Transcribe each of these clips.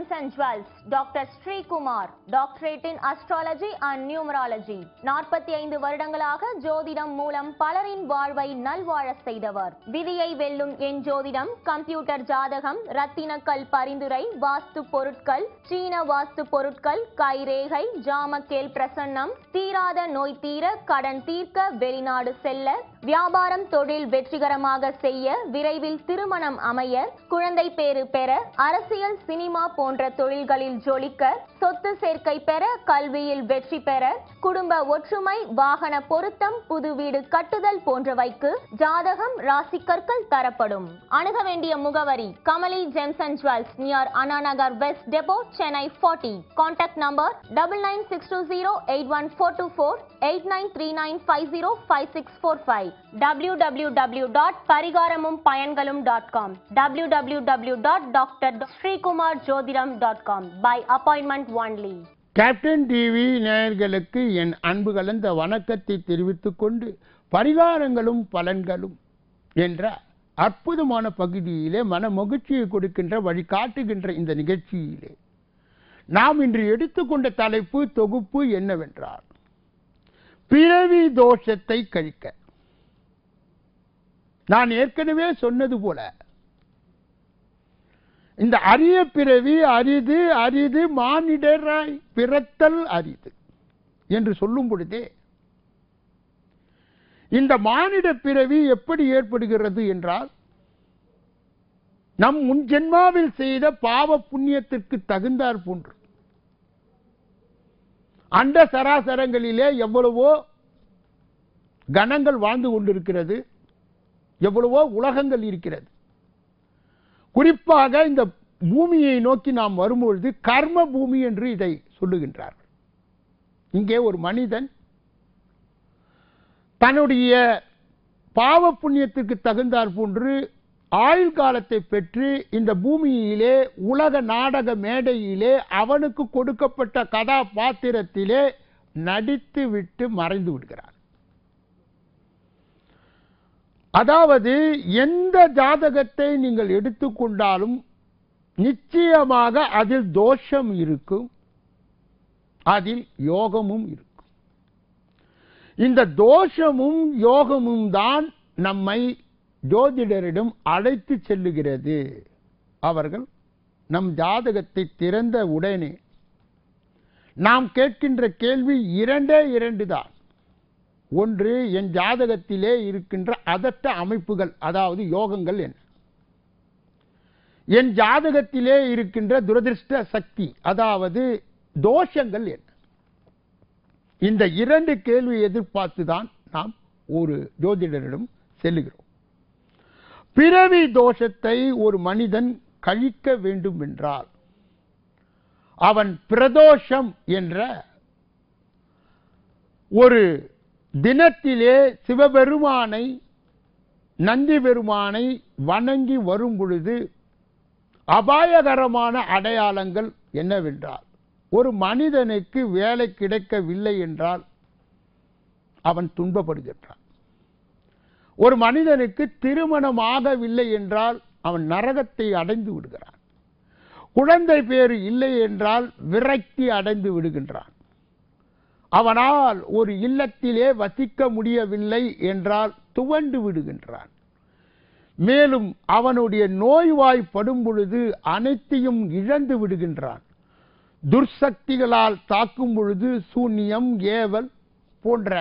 Gems and Jewels, Dr. Sri Kumar, Doctorate in Astrology and Numerology. 45 வருடங்களாக ஜோதிடம் மூலம் பலரின் வாழ்வை நல்வாழ செய்தவர். விதியை வெல்லும் என் ஜோதிடம், கம்ப்யூட்டர் ஜாதகம், ரத்தினக்கல் பரிந்துரை, வாஸ்து பொருட்கள், சீன வாஸ்து பொருட்கள், கைரேகை, ஜாமக்கேல் பிரசன்னம், தீராத நோய் தீர, கடன் தீர்க்க, வெளிநாடு செல்ல, வியாபாரம் தொழில் வெற்றிகரமாக செய்ய, விரைவில் திருமணம் அமைய, குழந்தை பேறு பெற, அரசியல் சினிமா போன்ற தொழில்களில் ஜொலிக்க, சொத்து சேர்க்கை பெற, கல்வியில் வெற்றி பெற, குடும்ப ஒற்றுமை, வாகன பொருத்தம், புது வீடு கட்டுதல் போன்றவைக்கு ஜாதகம் ராசிக்கற்கள் தரப்படும். அணுக வேண்டிய முகவரி Kamali gems and jewels near Anna Nagar west depot, Chennai 40. Contact number 9962081424 8939505645 www.parigaramum-payangalum.com www.drsrikumarjodhiram.com by appointment only. Captain TV நேயர்களுக்கு என் அன்பு கலந்த வணக்கத்தை தெரிவித்துக் கொண்டு பரிகாரங்களும் பலன்களும் என்ற அற்புதமான பகுதியிலே மன மகிழ்ச்சியை கொடுக்கின்ற வழிகாட்டுகின்ற இந்த நிகழ்ச்சியிலே நாம் இன்று எடுத்துக்கொண்ட தலைப்பு தொகுப்பு என்னவென்றால் பிறவி தோஷத்தை கழிக்க. நான் ஏற்கனவே சொன்னது போல இந்த அரிய பிறவி அரிது அரிது, மானிடராய் பிறத்தல் அரிது என்று சொல்லும் பொழுதே இந்த மானிட பிறவி எப்படி ஏற்படுகிறது என்றால் நம் முன் ஜென்மாவில் செய்த பாவ புண்ணியத்திற்கு தகுந்தார் போன்று அண்ட சராசரங்களிலே எவ்வளவோ கணங்கள் வாழ்ந்து கொண்டிருக்கிறது, எவ்வளவோ உலகங்கள் இருக்கிறது. குறிப்பாக இந்த பூமியை நோக்கி நாம் வரும்பொழுது கர்ம பூமி என்று இதை சொல்லுகின்றார்கள். இங்கே ஒரு மனிதன் தன்னுடைய பாவ புண்ணியத்திற்கு தகுந்தார் போன்று ஆயுள் காலத்தை பெற்று இந்த பூமியிலே உலக நாடக மேடையிலே அவனுக்கு கொடுக்கப்பட்ட கதாபாத்திரத்திலே நடித்து விட்டு மறைந்து விடுகிறார். அதாவது எந்த ஜாதகத்தை நீங்கள் எடுத்துக்கொண்டாலும் நிச்சயமாக அதில் தோஷம் இருக்கும், அதில் யோகமும் இருக்கும். இந்த தோஷமும் யோகமும் தான் நம்மை ஜோதிடரிடம் அழைத்து செல்லுகிறது. அவர்கள் நம் ஜாதகத்தை திறந்த உடனே நாம் கேட்கின்ற கேள்வி இரண்டு தான். ஒன்று, என் ஜாதகத்திலே இருக்கின்ற அதட்ட அமைப்புகள், அதாவது யோகங்கள் என்ன? என் ஜாதகத்திலே இருக்கின்ற துரதிருஷ்ட சக்தி, அதாவது தோஷங்கள் என்ன? இந்த இரண்டு கேள்வி எதிர்பார்த்துதான் நாம் ஒரு ஜோதிடரிடம் செல்லுகிறோம். பிறவி தோஷத்தை ஒரு மனிதன் கழிக்க வேண்டும் என்றால் அவன் பிரதோஷம் என்ற ஒரு தினத்திலே சிவபெருமானை, நந்தி பெருமானை வணங்கி வரும் பொழுது அபாயகரமான அடையாளங்கள் என்னவென்றால், ஒரு மனிதனுக்கு வேலை கிடைக்கவில்லை என்றால் அவன் துன்பப்படுகின்றான். ஒரு மனிதனுக்கு திருமணம் ஆகவில்லை என்றால் அவன் நரகத்தை அடைந்து விடுகிறான். குழந்தை பேறு இல்லை என்றால் விரக்தி அடைந்து விடுகின்றான். அவனால் ஒரு இல்லத்திலே வசிக்க முடியவில்லை என்றால் துவண்டு விடுகின்றான். மேலும் அவனுடைய நோய்வாய்ப்படும் பொழுது அனைத்தையும் இழந்து விடுகின்றான். துர்சக்திகளால் தாக்கும் பொழுது சூன்யம், ஏவல் போன்ற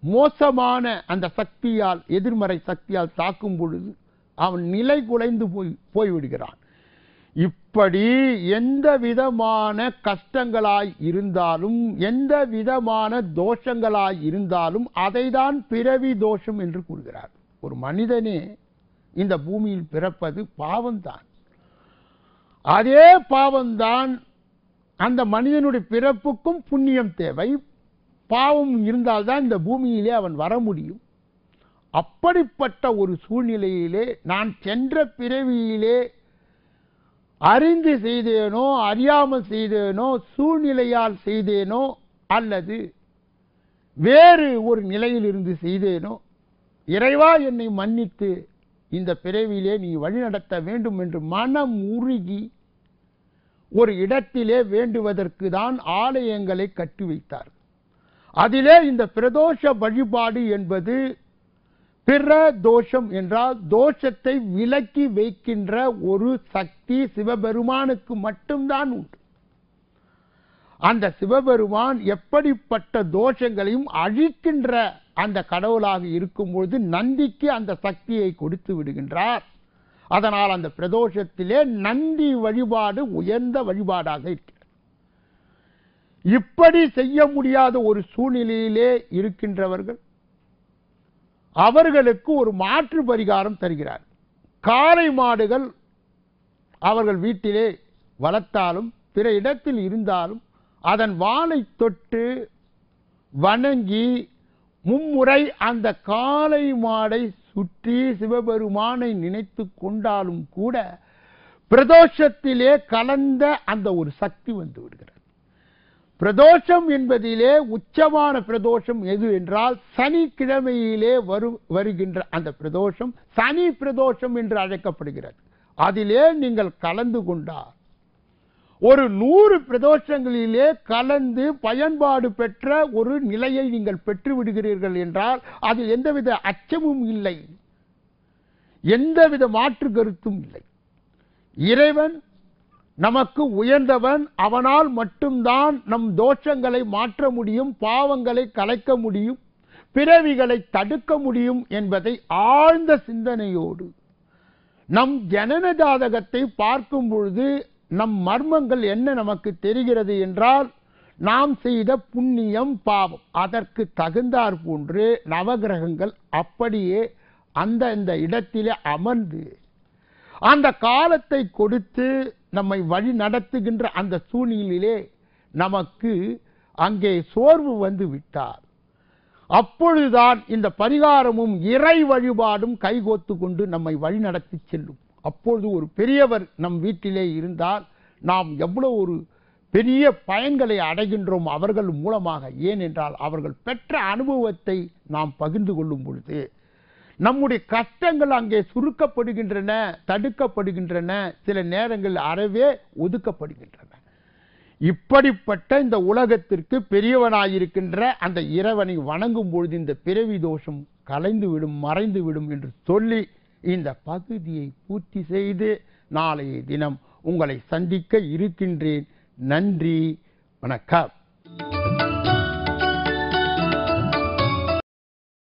மோசமான அந்த சக்தியால், எதிர்மறை சக்தியால் தாக்கும் பொழுது அவன் நிலை குலைந்து போய்விடுகிறான். இப்படி எந்த விதமான கஷ்டங்களாய் இருந்தாலும், எந்த விதமான தோஷங்களாய் இருந்தாலும் அதைதான் பிறவி தோஷம் என்று கூறுகிறார். ஒரு மனிதனே இந்த பூமியில் பிறப்பது பாவம்தான். அதே பாவம்தான் அந்த மனிதனுடைய பிறப்புக்கும் புண்ணியம் தேவை. பாவம் இருந்தால்தான் இந்த பூமியிலே அவன் வர முடியும். அப்படிப்பட்ட ஒரு சூழ்நிலையிலே நான் சென்ற பிறவியிலே அறிந்து செய்தேனோ, அறியாமல் செய்தேனோ, சூழ்நிலையால் செய்தேனோ, அல்லது வேறு ஒரு நிலையிலிருந்து செய்தேனோ, இறைவா என்னை மன்னித்து இந்த பிறவியிலே நீ வழிநடத்த வேண்டும் என்று மனம் உருகி ஒரு இடத்திலே வேண்டுவதற்கு தான் ஆலயங்களை கட்டி வைத்தார். அதிலே இந்த பிரதோஷ வழிபாடு என்பது பிரதோஷம் என்றால் தோஷத்தை விலக்கி வைக்கின்ற ஒரு சக்தி சிவபெருமானுக்கு மட்டும்தான் உண்டு. அந்த சிவபெருமான் எப்படிப்பட்ட தோஷங்களையும் அழிக்கின்ற அந்த கடவுளாக இருக்கும்பொழுது நந்திக்கு அந்த சக்தியை கொடுத்து விடுகின்றார். அதனால் அந்த பிரதோஷத்திலே நந்தி வழிபாடு உயர்ந்த வழிபாடாக இருக்கிறது. இப்படி செய்ய முடியாத ஒரு சூழ்நிலையிலே இருக்கின்றவர்கள் அவர்களுக்கு ஒரு மாற்று பரிகாரம் தருகிறார். காளை மாடுகள் அவர்கள் வீட்டிலே வளர்த்தாலும் பிற இடத்தில் இருந்தாலும் அதன் வாலை தொட்டு வணங்கி மும்முறை அந்த காளை மாடை சுற்றி சிவபெருமானை நினைத்து கொண்டாலும் கூட பிரதோஷத்திலே கலந்த அந்த ஒரு சக்தி வந்து விடுகிறது. பிரதோஷம் என்பதிலே உச்சமான பிரதோஷம் எது என்றால் சனிக்கிழமையிலே வருகின்ற அந்த பிரதோஷம் சனி பிரதோஷம் என்று அழைக்கப்படுகிறது. அதிலே நீங்கள் கலந்து கொண்டால் ஒரு 100 பிரதோஷங்களிலே கலந்து பயன்பாடு பெற்ற ஒரு நிலையை நீங்கள் பெற்று விடுகிறீர்கள் என்றால் அதில் எந்தவித அச்சமும் இல்லை, எந்தவித மாற்று கருத்தும் இல்லை. இறைவன் நமக்கு உயர்ந்தவன், அவனால் மட்டும்தான் நம் தோஷங்களை மாற்ற முடியும், பாவங்களை கலைக்க முடியும், பிறவிகளை தடுக்க முடியும் என்பதை ஆழ்ந்த சிந்தனையோடு நம் ஜனன ஜாதகத்தை பார்க்கும் பொழுது நம் மர்மங்கள் என்ன நமக்கு தெரிகிறது என்றால் நாம் செய்த புண்ணியம் பாவம் அதற்கு தகுந்தாற் போன்று நவகிரகங்கள் அப்படியே அந்த இடத்திலே அமர்ந்து அந்த காலத்தை கொடுத்து நம்மை வழி நடத்துகின்ற அந்த சூழ்நிலையிலே நமக்கு அங்கே சோர்வு வந்து விட்டார். அப்பொழுதுதான் இந்த பரிகாரமும் இறை வழிபாடும் கைகோத்து கொண்டு நம்மை வழி நடத்தி செல்லும். அப்பொழுது ஒரு பெரியவர் நம் வீட்டிலே இருந்தால் நாம் எவ்வளவு ஒரு பெரிய பயன்களை அடைகின்றோம் அவர்கள் மூலமாக. ஏனென்றால் அவர்கள் பெற்ற அனுபவத்தை நாம் பகிர்ந்து கொள்ளும் பொழுது நம்முடைய கஷ்டங்கள் அங்கே சுருக்கப்படுகின்றன, தடுக்கப்படுகின்றன, சில நேரங்கள் அறவே ஒதுக்கப்படுகின்றன. இப்படிப்பட்ட இந்த உலகத்திற்கு பெரியவனாயிருக்கின்ற அந்த இறைவனை வணங்கும் பொழுது இந்த பிறவி தோஷம் கலைந்துவிடும், மறைந்துவிடும் என்று சொல்லி இந்த பகுதியை பூர்த்தி செய்து நாளைய தினம் உங்களை சந்திக்க இருக்கின்றேன். நன்றி, வணக்கம்.